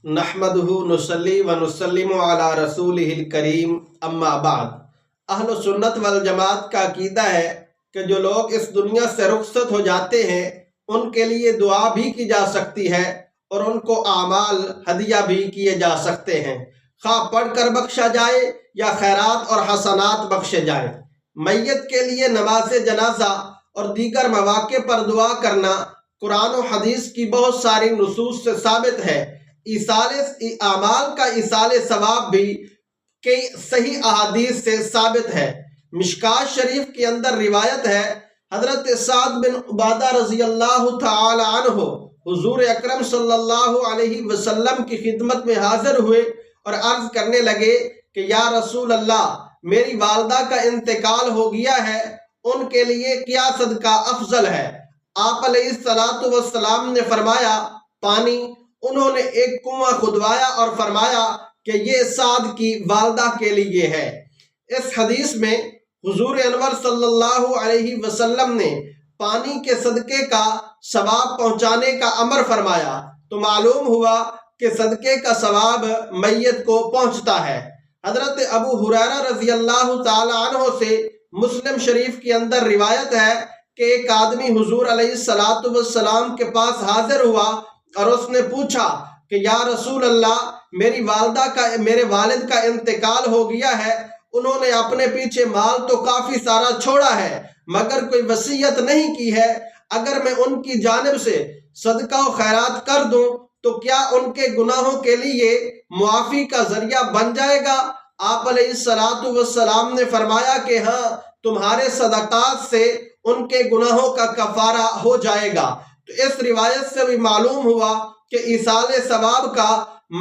نحمدہ نصلی و نسلم علی رسولہ الکریم اما بعد۔ اہل سنت والجماعت کا عقیدہ ہے کہ جو لوگ اس دنیا سے رخصت ہو جاتے ہیں ان کے لیے دعا بھی کی جا سکتی ہے اور ان کو اعمال ہدیہ بھی کیے جا سکتے ہیں، خواہ پڑھ کر بخشا جائے یا خیرات اور حسنات بخشے جائیں۔ میت کے لیے نماز جنازہ اور دیگر مواقع پر دعا کرنا قرآن و حدیث کی بہت ساری نصوص سے ثابت ہے۔ اعمال کا ایصال ثواب بھی کئی صحیح احادیث سے ثابت ہے۔ مشکوٰۃ شریف کے اندر روایت ہے، حضرت سعد بن عبادہ رضی اللہ تعالی عنہ حضور اکرم صلی اللہ علیہ وسلم کی خدمت میں حاضر ہوئے اور عرض کرنے لگے کہ یا رسول اللہ، میری والدہ کا انتقال ہو گیا ہے، ان کے لیے کیا صدقہ افضل ہے؟ آپ علیہ السلام نے فرمایا پانی۔ انہوں نے ایک کنواں کھدوایا اور فرمایا کہ یہ سعد کی والدہ کے لیے ہے۔ اس حدیث میں حضور انور صلی اللہ علیہ وسلم نے پانی کے صدقے کا ثواب پہنچانے کا امر فرمایا، تو معلوم ہوا کہ صدقے کا ثواب میت کو پہنچتا ہے۔ حضرت ابو ہریرہ رضی اللہ تعالی عنہ سے مسلم شریف کے اندر روایت ہے کہ ایک آدمی حضور علیہ السلام کے پاس حاضر ہوا اور اس نے پوچھا کہ یا رسول اللہ، میرے والد کا انتقال ہو گیا ہے، انہوں نے اپنے پیچھے مال تو کافی سارا چھوڑا ہے مگر کوئی وصیت نہیں کی ہے، اگر میں ان کی جانب سے صدقہ و خیرات کر دوں تو کیا ان کے گناہوں کے لیے معافی کا ذریعہ بن جائے گا؟ آپ علیہ السلام نے فرمایا کہ ہاں، تمہارے صدقات سے ان کے گناہوں کا کفارہ ہو جائے گا۔ تو اس روایت سے بھی معلوم ہوا کہ ایصال ثواب کا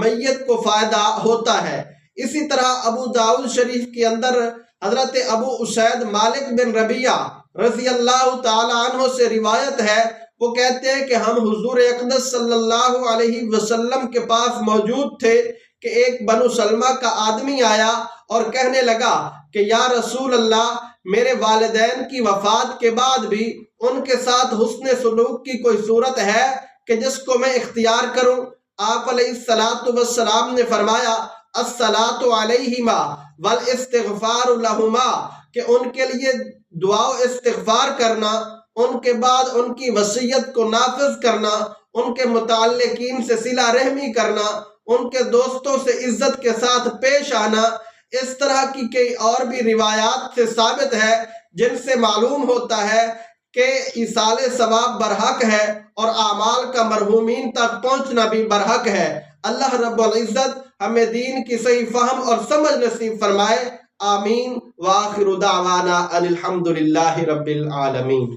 میت کو فائدہ ہوتا ہے۔ اسی طرح ابو داؤد شریف کے اندر حضرت ابو اسید مالک بن ربیعہ رضی اللہ تعالی عنہ سے روایت ہے، وہ کہتے ہیں کہ ہم حضور اقدس صلی اللہ علیہ وسلم کے پاس موجود تھے کہ ایک بنو سلمہ کا آدمی آیا اور کہنے لگا کہ یا رسول اللہ، میرے والدین کی وفات کے بعد بھی ان کے ساتھ حسن سلوک کی کوئی صورت ہے کہ جس کو میں اختیار کروں؟ آپ علیہ السلام نے فرمایا الصلاۃ علیہما والاستغفار لہما، کہ ان کے لیے دعا و استغفار کرنا، ان کے بعد ان کی وصیت کو نافذ کرنا، ان کے متعلقین سے صلہ رحمی کرنا، ان کے دوستوں سے عزت کے ساتھ پیش آنا۔ اس طرح کی کئی اور بھی روایات سے ثابت ہے جن سے معلوم ہوتا ہے کہ ایصال ثواب برحق ہے اور اعمال کا مرحومین تک پہنچنا بھی برحق ہے۔ اللہ رب العزت ہمیں دین کی صحیح فہم اور سمجھ نصیب فرمائے، آمین۔ وآخر دعوانا ان الحمد للہ رب العالمین۔